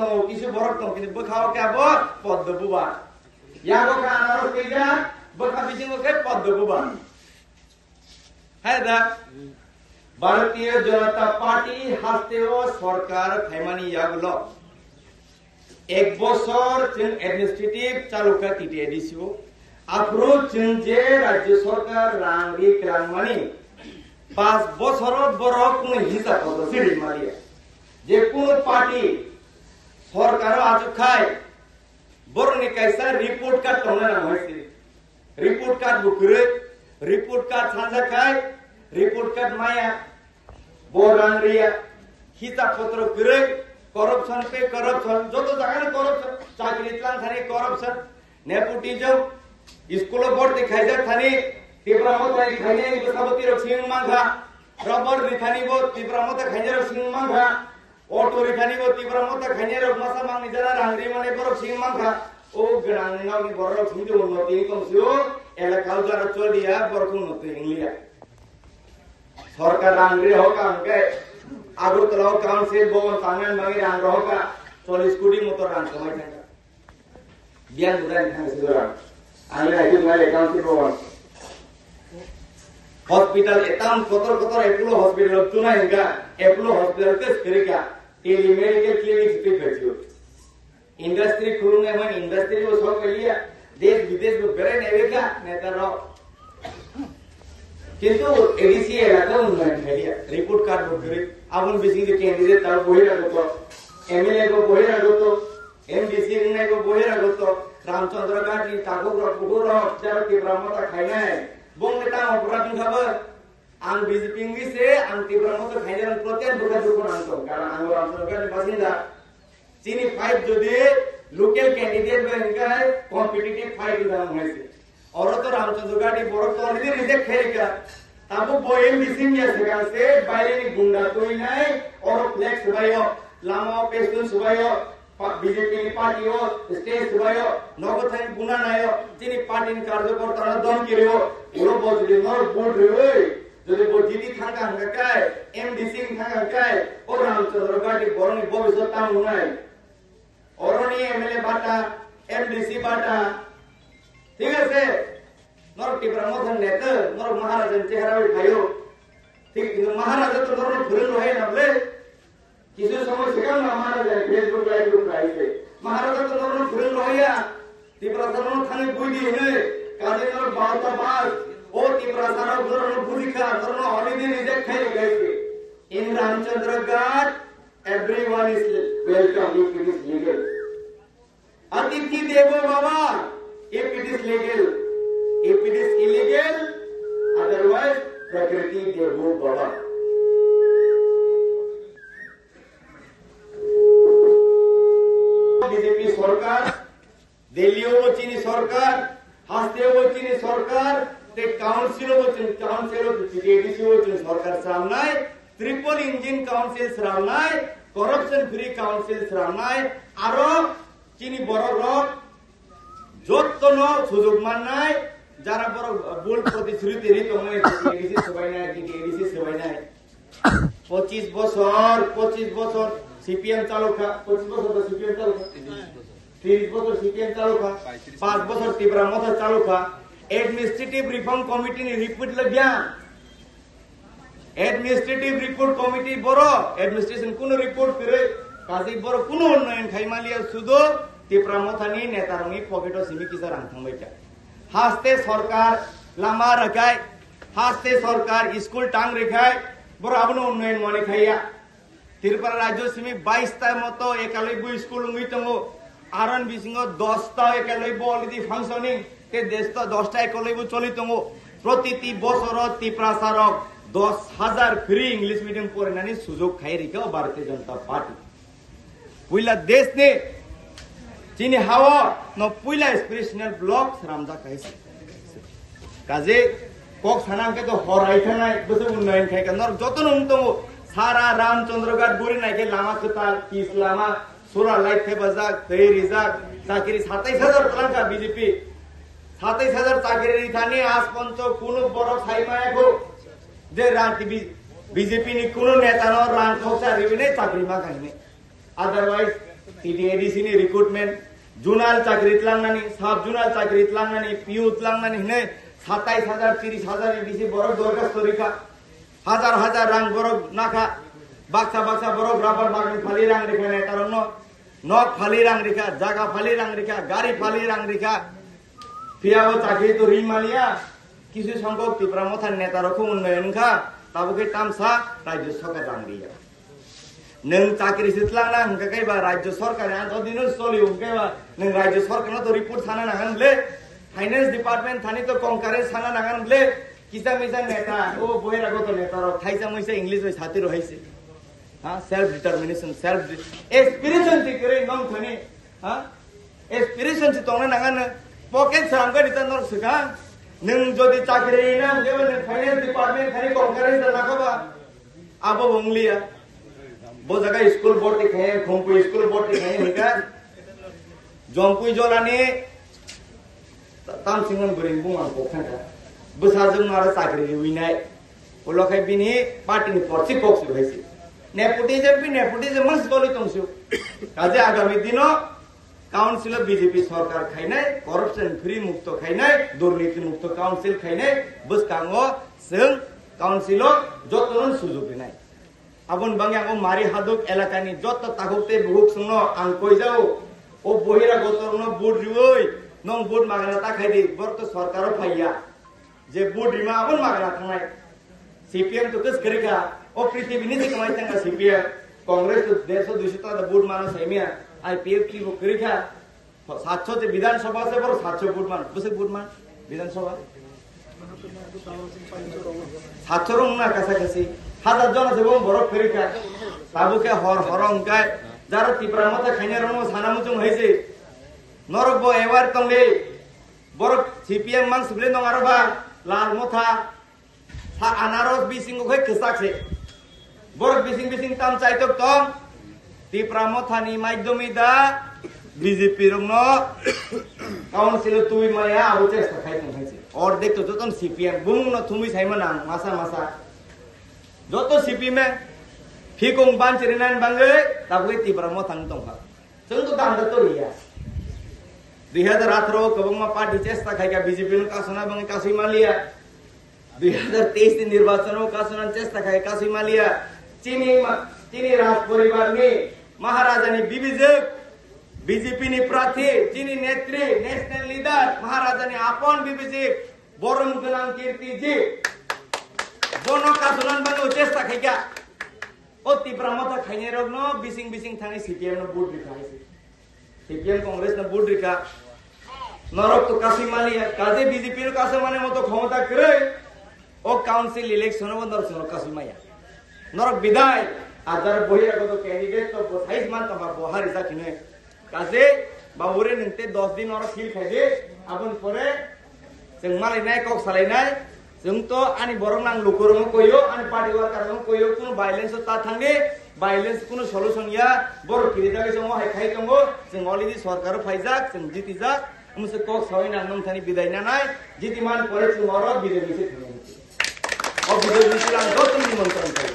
তো কিছু বরক তো কিন্তু বখাও কেবো পদ্ম বুবা ইয়াগো কা আনারস কেজা বখা বিজিং কে পদ্ম বুবা হ্যাঁ দা ভারতীয় জনতা পার্টি হাসতেও সরকার ফাইমানি ইয়াগুলো এক বছর অ্যাডমিনিস্ট্রেটিভ চালুকা টিটিয়ে দিছো আপ্রো যে রাজ্য সরকার রাঙ্গি ক্রাংমানি 5 বছর বড় কোন হিসাব পত্র সিডি মারিয়া যে কোন পার্টি সরকার আজ খায় বরনি কাইসা রিপোর্ট কার্ড তোমরা না হইছে রিপোর্ট কার্ড বুকরে রিপোর্ট কার্ড সাজা খায় রিপোর্ট কার্ড মায়া বোরান রিয়া হিসাব পত্র করে করপশন पे करप्शन যত জায়গায় করপশন চাকরি ইতলান থানি করপশন নেপোটিজম স্কুল বোর্ড দেখাই যায় থানি তীব্রমত দেখাই যায় বসাবতি রক্ষিং মাংখা রবার দেখানি বো তীব্রমত খাই যায় রক্ষিং মাংখা অটো দেখানি বো তীব্রমত খাই যায় রক মাসা মাংনি যারা রাংরি মানে বড় রক্ষিং মাংখা ও গ্রামীণ কি বড় রক্ষিং উন্নতি কমসিও এলাকাল যারা চলিয়া বড় উন্নতি ইংলিয়া সরকার রাংরি হোক আমকে আগরতলা কাউন্সিল ভবন টাঙ্গাইল বাগি রাং রহকা 40 কোটি মতো রাং কমাই থাকা বিয়ান বুড়াই থাকা সিদরা আমি রাইতে মালে কাউন্সিল ভবন হসপিটাল এতাম কতর এপোলো হসপিটাল তুনা হেগা এপোলো হসপিটাল তে ফেরিকা টেলি মেডিকেল ক্লিনিক पे भेजियो इंडस्ट्री खुलूंगे मन इंडस्ट्री वो सब लिया देश विदेश में बेरे नेवेगा नेता रो কিন্তু এডিসি এলাকা উন্নয়ন হইয়া রিপোর্ট কার্ড করে আপন বেশি যে ক্যান্ডিডেট তার বহিরা গত এমএলএ কো বহিরা গত এমডিসি নে কো বহিরা গত রামচন্দ্র গাটি তাকো পুকুর যারা কি ব্রহ্মতা খাই নাই বংনেটা অপরাধ খবর আন বিজেপি ইংলিশে আন কি ব্রহ্মতা খাই নাই প্রত্যেক দুর্গা দুর্গা নাম কারণ আন রামচন্দ্র গাটি বাসিন্দা চিনি ফাইট যদি লোকাল ক্যান্ডিডেট বেঙ্কায় কম্পিটিটিভ ফাইট দাম হইছে और तो रामचंद्र गाड़ी बड़ तो निदे रिजेक्ट खेलेगा तब वो एमडीसी में से बाइले नि गुंडा कोई नहीं और फ्लेक्स भाइयो लामा पेस्टन सुबायो बीजेपी पार्टी हो स्टेट सुबायो नगथाई गुना नायो जिनि पार्टी नि कार्यकर्ता दम किरियो ओरो बजली नर बोर्ड रे যদি বজিদি থাকা হাঙ্গাকায় এমডিসি থাকাকায় ও রামচন্দ্র গাড়ি বরনি ভবিষ্যৎ তাম নাই অরনি এমএলএ বাটা এমডিসি বাটা ঠিক আছে নর টিপরা মধন নেতা নর মহারাজের চেহারা উঠাইও ঠিক কিন্তু মহারাজ তো নর ঘুরে রহে না বলে কিছু সময় শেখাও না মহারাজ ফেসবুক লাইভ উঠাইছে মহারাজ তো নর ঘুরে রহিয়া টিপরা নর থানে বুই দিয়ে কাজে নর বাউতা বাস ও টিপরা সারা নর ভূমিকা নর হলিডে রিজেক্ট হয়ে গেছে ইন রামচন্দ্র ঘাট everyone is welcome if it is legal অতিথি দেবো বাবা if it is legal if it is illegal otherwise prakriti devo baba BJP সরকার দিল্লিও বচিনি সরকার হাসতেও বচিনি সরকার তে কাউন্সিলও বচিনি কাউন্সিলও এডিসি বচিনি সরকার সামনায় ট্রিপল ইঞ্জিন কাউন্সিল সামনায় করাপশন ফ্রি কাউন্সিল সামনায় আরো চিনি বড় রক যতন সুযোগ মাননায় যারা বড় ভুল প্রতিশ্রুতি রিত মানে এডিসি সবাই নাই এডিসি সবাই নাই 25 বছর সিপিএম চালুকা 25 বছর সিপিএম চালুকা 30 বছর সিপিএম চালুকা 5 বছর তীব্রা মত চালুকা এডমিনিস্ট্রেটিভ রিফর্ম কমিটি নি রিপোর্ট লাগিয়া এডমিনিস্ট্রেটিভ রিপোর্ট কমিটি বড় এডমিনিস্ট্রেশন কোন রিপোর্ট করে কাজী বড় কোন উন্নয়ন খাইমালিয়া শুধু তীব্রামথানি নেতারনি পকেটো সিমি কিসা রাংথাंबायका हास्ते सरकार लामा रखाय हास्ते सरकार स्कूल टांग रेखाय बर आबनो उन्नयन मने खाइया त्रिपुरा राज्य सिमी 22 ता मतो 91 स्कूल उंगि तंगो आरन बिसिंगो 10 ता 91 अलरेडी फांक्शनिंग ते देश तो 10 ता 91 चली तंगो प्रतिति बছর त्रिपुरा सरक 10,000 फ्री इंग्लिश मीडियम पढ़नानि सुजोग खाइ रेखा भारतीय जनता पार्टी पुइला देश ने চিনি হাওয়া ন পুইলা এক্সপ্রেশনাল ব্লক রামজা কাইছে কাজে কক সানাকে তো হরাইখা নাই বসে উন্নয়ন খাইকা নর যতন উন্তম সারা রামচন্দ্র ঘাট গরি নাইকে লামা খতাল কিস লামা সোরা লাইট কে বাজাক তৈরি যাক চাকরি 27000 টাকা বিজেপি 27000 চাকরি রিথানি আজ পর্যন্ত কোন বড় ছাইমায় গো যে রাতি বিজেপি নি কোন নেতা ন রান খোসা রিবি নাই চাকরি মা খাইনে otherwise TDADC ni recruitment jurnal চাকরি লাংনানি সাব জurnal চাকরি লাংনানি পিউ লাংনানি নে 27000 30000 এর বেশি বড় দরখাস্ত রেখা হাজার হাজার রাং বড় নাখা বাক্সা বাক্সা বড় রাবার বাগান ফালি রাং রেখা নে কারণ নক ফালি রাং রেখা জায়গা ফালি রাং রেখা গাড়ি ফালি রাং রেখা ফিয়াও চাকরি তো রিমালিয়া কিছু সংখ্যক ত্রিপুরা মথার নেতারকম উন্নয়ন খা তাবুকে তামসা রাজ্য সরকার রাং দিয়া नों चाकरी सितलांना हंका कईबा राज्य सरकार आंत दिन चली हंकायबा नों राज्य सरकार तो रिपोर्ट थाना नागानले फाइनेंस डिपार्टमेंट थानी तो कंकारेंस थाना नागानले किसा मिसा नेता ओ बहिरागत नेता थाइसा मैसा इंग्लिश में छाती रहिसे हां सेल्फ डिटरमिनेशन सेल्फ एस्पिरेशन सिकरे नम थनी हां एस्पिरेशन सि तंगना नागान पॉकेट सामगा रिटर्न नर सका नों जदि चाकरी ना हंकायबा नों फाइनेंस डिपार्टमेंट थानी कंकारेंस नागाबा आबो बंगलिया वो जगह स्कूल बोर्ड दिखे खोमपुई स्कूल बोर्ड दिखे हिका जमपुई जलाने ताम सिंगन गुरिं बुंगां कोखा बसारजों मारा चाकरी विनाय ओलखाय बिनि पार्टीनि परसि पक्ष होइसे नेपोटिज्म मस बोलि तंसु काजे आगामी दिनो काउन्सिल बीजेपी सरकार खाइनाय करप्शन फ्री मुक्त खाइनाय दुर्नीति मुक्त काउन्सिल खाइनाय बसकांगो जों काउन्सिल जतन सुजुग दिनाय आबन बांगे आंगो मारी हादुक एलाकानि जत ताकुते बुहुक सुनो आं कइ जाओ ओ बहिरागतरनो बुट रिवै नों बुट मागना ताखायदि बरत सरकार फाइया जे बुट रिमा आबन मागना थांनाय सीपीएम तो कस करेगा ओ पृथ्वीनि जे कमाय थांगा सीपीएम कांग्रेस तो 150 200 ता बुट मानो सैमिया आईपीएफ की वो करेगा 700 ते विधानसभा से बर 700 बुट मान बसे बुट मान विधानसभा 700 रंगना कासा कासी हाजार जन से बरफ फेरिका ताबुके हरंकाय जार टिप्रा मथा खाइने रंग सानामुजुं हइसे नरक बो एवार तंगे बरफ सीपीएम मान सुबले दं आरोबा लाल मथा सा अनारस बिसिंग खै खसाकसे बरफ बिसिंग बिसिंग ताम चाइतक तम टिप्रा मथानि माध्यमी दा बीजेपी रंगनो काउन्सिल तुइ माया आबो चेष्टा खाइतों हइसे और देखतो जतन सीपीएम बुंगनो थुमि साइमन आं मासा मासा जोतो सीपी में फिकुंग बांचिरिनान बांगे ताबुके तिब्रा मथान दंखा जों तो दांदा तो रिया 2018 कबंगमा पार्टी चेष्टा खाइगा बीजेपी नु कासना बंगे कासुई मालिया 2023 नि निर्वाचन कासना चेष्टा खाइ कासुई मालिया चीनी राज परिवार नि महाराजा नि बिबिजक बीजेपी नि प्रार्थी चीनी नेत्री नेशनल लीडर महाराजा नि आपन बिबिजक बरम गनां कीर्ति जी बोनो कासुनान बांगो चेष्टा खाइगा ओ तिब्रा मथा खाइने रगनो बिसिंग बिसिंग थाने सीपीएम न बुट रिखा सीपीएम कांग्रेस न बुट रिखा नरक तो कासी मालिया काजे बीजेपी न कासे माने मतो क्षमता करे ओ काउंसिल इलेक्शन बंदर सुनो कासी माया नरक विदाय आजार बहिरागत तो कैंडिडेट तो साइज मान तबा बहार जाखिने काजे बाबुरे नंते 10 दिन और फील खाइदे आबन परे जों मालायनाय कक सालायनाय जों तो आनी बरं नां लुकुरंग कयो आनी पार्टी वर्कार कयो कुनो वायलेंस ता थांगे वायलेंस कुनो सल्यूशन या बर किरिदागे जों हाय खाइ दंगो जों अलरेडी सरकार फाइजाक जों जितिजाक मुसे कक सावैना नोंथानि बिदायना नाय जितिमान परे जों और बिदाय मिसे थांगो ओ बिदाय मिसे आं गौतम निमंत्रण